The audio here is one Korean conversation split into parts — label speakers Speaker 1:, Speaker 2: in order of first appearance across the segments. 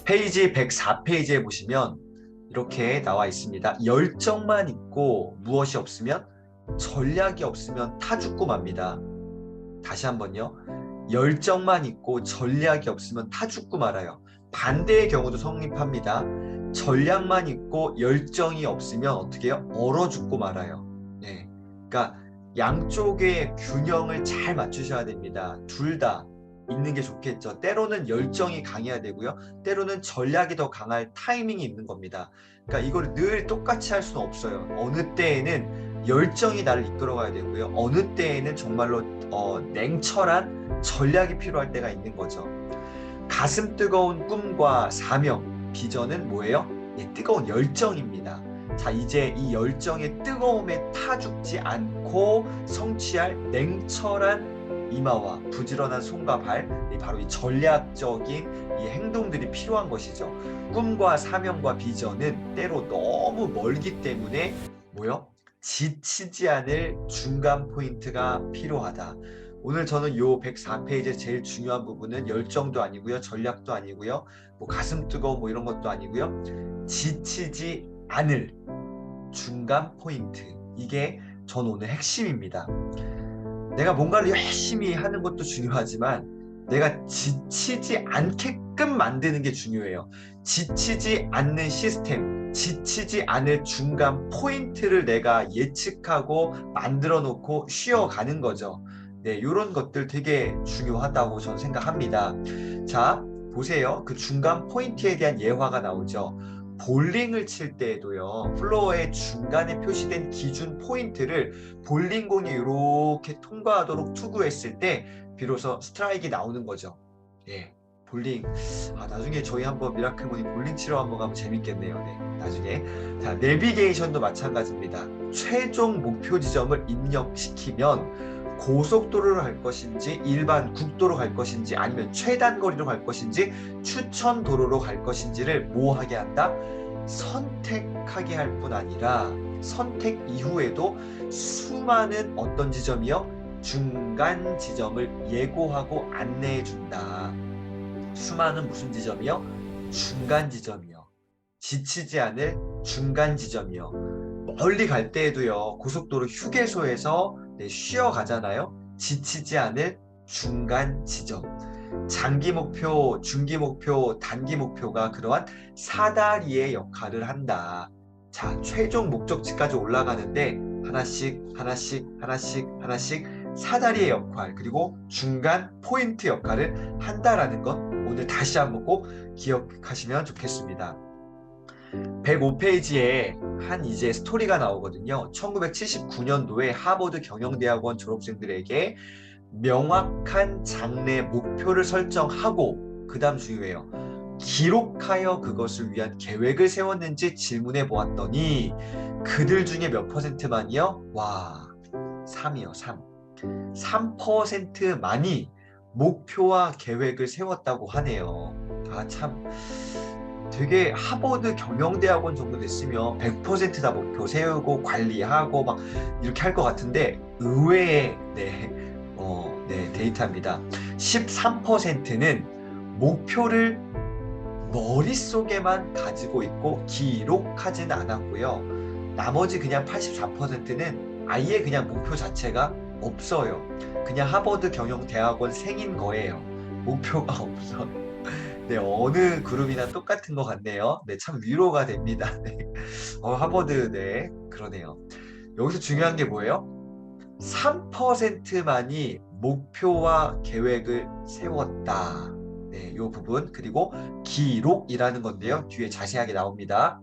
Speaker 1: 페이지 104페이지에 보시면 이렇게 나와 있습니다. 열정만 있고 무엇이 없으면, 전략이 없으면 타 죽고 맙니다. 다시 한번요. 열정만 있고 전략이 없으면 타 죽고 말아요. 반대의 경우도 성립합니다. 전략만 있고 열정이 없으면 어떻게 해요? 얼어 죽고 말아요. 네. 그러니까 양쪽의 균형을 잘 맞추셔야 됩니다. 둘 다 있는 게 좋겠죠. 때로는 열정이 강해야 되고요. 때로는 전략이 더 강할 타이밍이 있는 겁니다. 그러니까 이걸 늘 똑같이 할 수는 없어요. 어느 때에는 열정이 나를 이끌어가야 되고요. 어느 때에는 정말로 냉철한 전략이 필요할 때가 있는 거죠. 가슴 뜨거운 꿈과 사명, 비전은 뭐예요? 예, 뜨거운 열정입니다. 자, 이제 이 열정의 뜨거움에 타 죽지 않고 성취할 냉철한 이마와 부지런한 손과 발, 바로 이 전략적인 이 행동들이 필요한 것이죠. 꿈과 사명과 비전은 때로 너무 멀기 때문에 뭐요? 지치지 않을 중간 포인트가 필요하다. 오늘 저는 요 104페이지의 제일 중요한 부분은 열정도 아니고요, 전략도 아니고요, 뭐 가슴 뜨거워 뭐 이런 것도 아니고요, 지치지 않을 중간 포인트, 이게 전 오늘 핵심입니다. 내가 뭔가를 열심히 하는 것도 중요하지만 내가 지치지 않게끔 만드는 게 중요해요. 지치지 않는 시스템, 지치지 않을 중간 포인트를 내가 예측하고 만들어 놓고 쉬어가는 거죠. 네, 이런 것들 되게 중요하다고 저는 생각합니다. 자, 보세요. 그 중간 포인트에 대한 예화가 나오죠. 볼링을 칠 때에도요, 플로어의 중간에 표시된 기준 포인트를 볼링공이 이렇게 통과하도록 투구했을 때 비로소 스트라이크가 나오는 거죠. 예, 볼링. 나중에 저희 한번 미라클모닝 볼링 치러 한번 가면 재밌겠네요. 네, 나중에. 자, 내비게이션도 마찬가지입니다. 최종 목표 지점을 입력시키면 고속도로로 갈 것인지, 일반 국도로 갈 것인지, 아니면 최단거리로 갈 것인지, 추천 도로로 갈 것인지를 뭐 하게 한다? 선택하게 할 뿐 아니라 선택 이후에도 수많은 어떤 지점이요? 중간 지점을 예고하고 안내해 준다. 수많은 무슨 지점이요? 중간 지점이요. 지치지 않을 중간 지점이요. 멀리 갈 때에도요, 고속도로 휴게소에서 쉬어 가잖아요. 지치지 않을 중간 지점. 장기 목표, 중기 목표, 단기 목표가 그러한 사다리의 역할을 한다. 자, 최종 목적지까지 올라가는데 하나씩 하나씩 하나씩 하나씩 사다리의 역할, 그리고 중간 포인트 역할을 한다라는 것, 오늘 다시 한번 꼭 기억하시면 좋겠습니다. 105페이지에 한 이제 스토리가 나오거든요. 1979년도에 하버드 경영대학원 졸업생들에게 명확한 장래 목표를 설정하고, 그 다음 중요해요. 기록하여 그것을 위한 계획을 세웠는지 질문해 보았더니 그들 중에 몇 %만이요? 와, 3이요, 3. 3%만이 목표와 계획을 세웠다고 하네요. 참 되게 하버드 경영대학원 정도 됐으면 100%다 목표 세우고 관리하고 막 이렇게 할 것 같은데 의외의 데이터입니다. 13%는 목표를 머릿속에만 가지고 있고 기록하진 않았고요. 나머지 그냥 84%는 아예 그냥 목표 자체가 없어요. 그냥 하버드 경영대학원 생인 거예요. 목표가 없어. 네, 어느 그룹이나 똑같은 것 같네요. 네, 참 위로가 됩니다. 네. 하버드, 네, 그러네요. 여기서 중요한 게 뭐예요? 3%만이 목표와 계획을 세웠다. 네, 이 부분. 그리고 기록이라는 건데요. 뒤에 자세하게 나옵니다.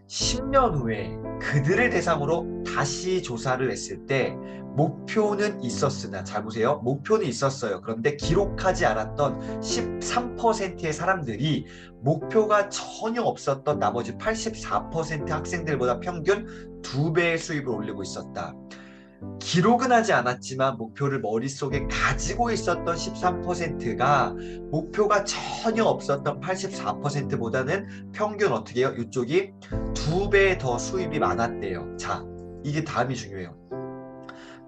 Speaker 1: 10년 후에 그들을 대상으로 다시 조사를 했을 때 목표는 있었으나, 잘 보세요. 목표는 있었어요. 그런데 기록하지 않았던 13%의 사람들이 목표가 전혀 없었던 나머지 84% 학생들보다 평균 2배의 수입을 올리고 있었다. 기록은 하지 않았지만 목표를 머릿속에 가지고 있었던 13%가 목표가 전혀 없었던 84%보다는 평균 어떻게 해요? 이쪽이 2배 더 수입이 많았대요. 자, 이게 다음이 중요해요.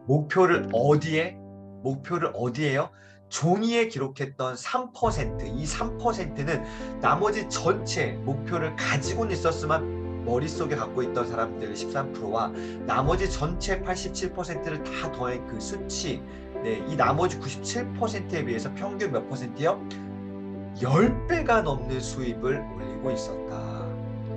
Speaker 1: 목표를 어디에? 목표를 어디에요? 종이에 기록했던 3%, 이 3%는 나머지 전체 목표를 가지고 있었으면 머릿속에 갖고 있던 사람들 13%와 나머지 전체 87%를 다 더한 그 수치, 네, 이 나머지 97%에 비해서 평균 몇 %요? 10배가 넘는 수입을 올리고 있었다.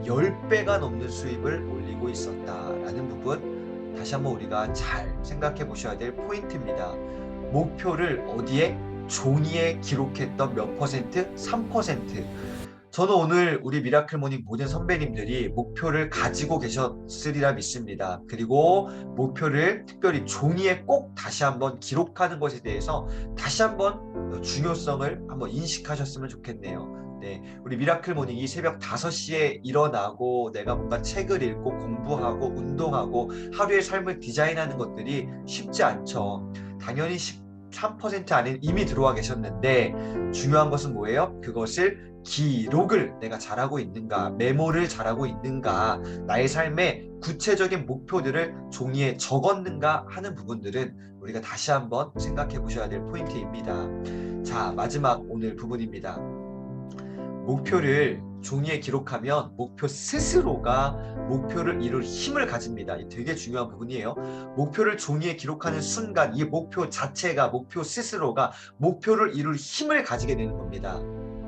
Speaker 1: 10배가 넘는 수입을 올리고 있었다라는 부분, 다시 한번 우리가 잘 생각해 보셔야 될 포인트입니다. 목표를 어디에? 종이에 기록했던 몇 %? 3%. 저는 오늘 우리 미라클 모닝 모든 선배님들이 목표를 가지고 계셨으리라 믿습니다. 그리고 목표를 특별히 종이에 꼭 다시 한번 기록하는 것에 대해서 다시 한번 중요성을 한번 인식하셨으면 좋겠네요. 네, 우리 미라클 모닝이 새벽 5시에 일어나고 내가 뭔가 책을 읽고 공부하고 운동하고 하루의 삶을 디자인하는 것들이 쉽지 않죠. 당연히 13% 안에 이미 들어와 계셨는데 중요한 것은 뭐예요? 그것을 기록을 내가 잘하고 있는가, 메모를 잘하고 있는가, 나의 삶의 구체적인 목표들을 종이에 적었는가 하는 부분들은 우리가 다시 한번 생각해 보셔야 될 포인트입니다. 자, 마지막 오늘 부분입니다. 목표를 종이에 기록하면 목표 스스로가 목표를 이룰 힘을 가집니다. 이 되게 중요한 부분이에요. 목표를 종이에 기록하는 순간 이 목표 자체가, 목표 스스로가 목표를 이룰 힘을 가지게 되는 겁니다.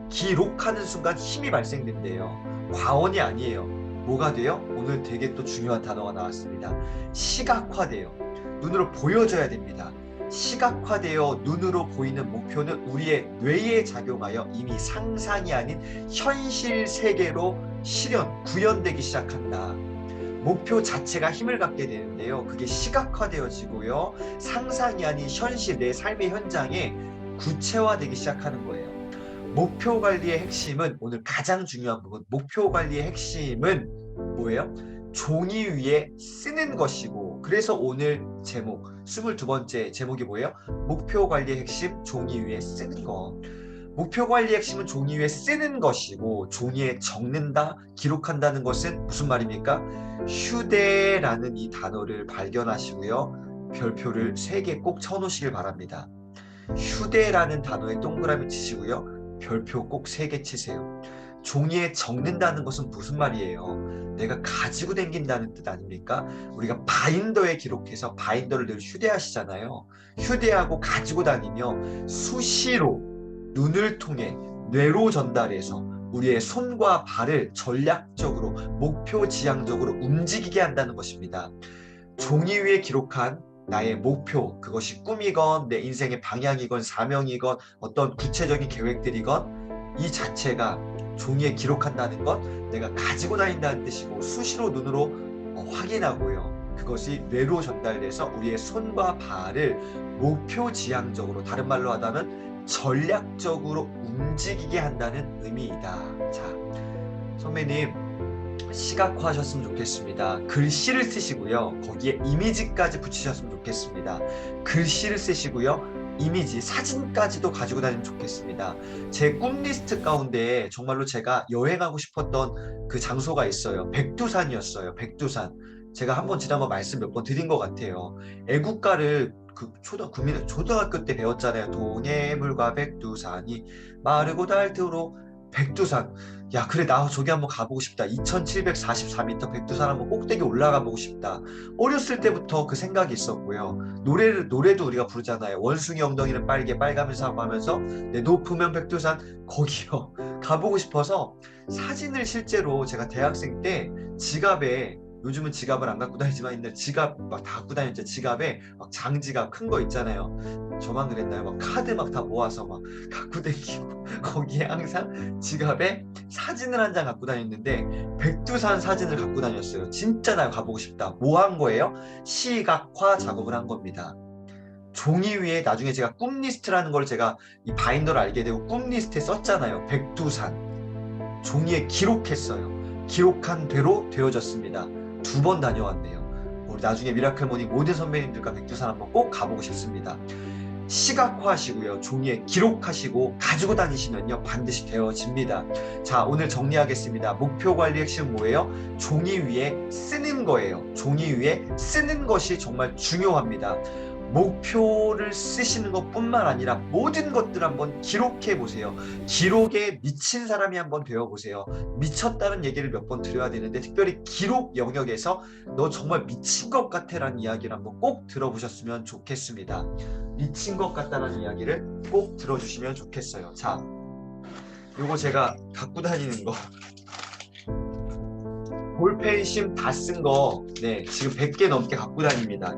Speaker 1: 기록하는 순간 힘이 발생된대요. 과언이 아니에요. 뭐가 돼요? 오늘 되게 또 중요한 단어가 나왔습니다. 시각화돼요. 눈으로 보여져야 됩니다. 시각화되어 눈으로 보이는 목표는 우리의 뇌에 작용하여 이미 상상이 아닌 현실 세계로 구현되기 시작한다. 목표 자체가 힘을 갖게 되는데요. 그게 시각화되어지고요. 상상이 아닌 현실, 내 삶의 현장에 구체화되기 시작하는 거예요. 목표 관리의 핵심은, 오늘 가장 중요한 부분, 목표 관리의 핵심은 뭐예요? 종이 위에 쓰는 것이고, 그래서 오늘 제목 22번째 제목이 뭐예요? 목표 관리의 핵심, 종이 위에 쓰는 것. 목표 관리의 핵심은 종이 위에 쓰는 것이고, 종이에 적는다, 기록한다는 것은 무슨 말입니까? 휴대라는 이 단어를 발견하시고요, 별표를 3개 꼭 쳐놓으시길 바랍니다. 휴대라는 단어에 동그라미 치시고요, 별표 꼭 3개 치세요. 종이에 적는다는 것은 무슨 말이에요? 내가 가지고 다닌다는 뜻 아닙니까? 우리가 바인더에 기록해서, 바인더를 늘 휴대하시잖아요. 휴대하고 가지고 다니며 수시로 눈을 통해 뇌로 전달해서 우리의 손과 발을 전략적으로, 목표 지향적으로 움직이게 한다는 것입니다. 종이 위에 기록한 나의 목표, 그것이 꿈이건 내 인생의 방향이건 사명이건 어떤 구체적인 계획들이건, 이 자체가 종이에 기록한다는 것, 내가 가지고 다닌다는 뜻이고, 수시로 눈으로 확인하고요, 그것이 뇌로 전달돼서 우리의 손과 발을 목표 지향적으로, 다른 말로 하자면 전략적으로 움직이게 한다는 의미이다. 자, 선배님, 시각화하셨으면 좋겠습니다. 글씨를 쓰시고요, 거기에 이미지까지 붙이셨으면 좋겠습니다. 글씨를 쓰시고요, 이미지, 사진까지도 가지고 다니면 좋겠습니다. 제 꿈 리스트 가운데 정말로 제가 여행하고 싶었던 그 장소가 있어요. 백두산이었어요. 백두산. 제가 한번 지난번 말씀 몇 번 드린 것 같아요. 애국가를 초등학교 때 배웠잖아요. 동해물과 백두산이 마르고 닳도록. 백두산. 야, 그래, 나 저기 한번 가보고 싶다. 2744m 백두산 한번 꼭대기 올라가 보고 싶다. 어렸을 때부터 그 생각이 있었고요. 노래도 우리가 부르잖아요. 원숭이 엉덩이는 빨개, 빨가면서 하고 하면서 내 높으면 백두산, 거기요. 가보고 싶어서 사진을, 실제로 제가 대학생 때 지갑에, 요즘은 지갑을 안 갖고 다니지만 옛날 지갑 막 다 갖고 다녔죠. 지갑에 막 장지갑 큰 거 있잖아요. 저만 그랬나요? 막 카드 막 다 모아서 막 갖고 다니고 거기에 항상 지갑에 사진을 한 장 갖고 다녔는데, 백두산 사진을 갖고 다녔어요. 진짜 나 가보고 싶다. 뭐 한 거예요? 시각화 작업을 한 겁니다. 종이 위에, 나중에 제가 꿈 리스트라는 걸, 제가 이 바인더를 알게 되고 꿈 리스트에 썼잖아요. 백두산 종이에 기록했어요. 기록한 대로 되어졌습니다. 2번 다녀왔네요. 우리 나중에 미라클 모닝 모든 선배님들과 백두산 한번 꼭 가보고 싶습니다. 시각화하시고요. 종이에 기록하시고 가지고 다니시면요. 반드시 되어집니다. 자, 오늘 정리하겠습니다. 목표 관리 핵심은 뭐예요? 종이 위에 쓰는 거예요. 종이 위에 쓰는 것이 정말 중요합니다. 목표를 쓰시는 것뿐만 아니라 모든 것들 한번 기록해 보세요. 기록에 미친 사람이 한번 되어 보세요. 미쳤다는 얘기를 몇 번 드려야 되는데 특별히 기록 영역에서 너 정말 미친 것 같아 라는 이야기를 한번 꼭 들어보셨으면 좋겠습니다. 미친 것 같다는 이야기를 꼭 들어주시면 좋겠어요. 자, 요거 제가 갖고 다니는 거 볼펜심 다 쓴 거, 네, 지금 100개 넘게 갖고 다닙니다.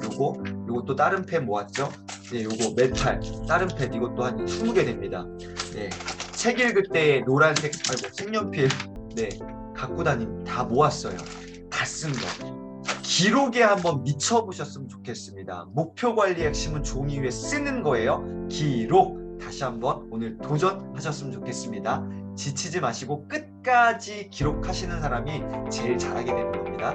Speaker 1: 요것도 다른 펜 모았죠? 네, 요거 메탈, 다른 펜, 이것도 한 20개 됩니다. 네, 책 읽을 때 노란색, 색연필, 네, 갖고 다 모았어요. 다 쓴 거. 기록에 한번 미쳐보셨으면 좋겠습니다. 목표 관리의 핵심은 종이 위에 쓰는 거예요. 기록. 다시 한번 오늘 도전하셨으면 좋겠습니다. 지치지 마시고 끝까지 기록하시는 사람이 제일 잘하게 되는 겁니다.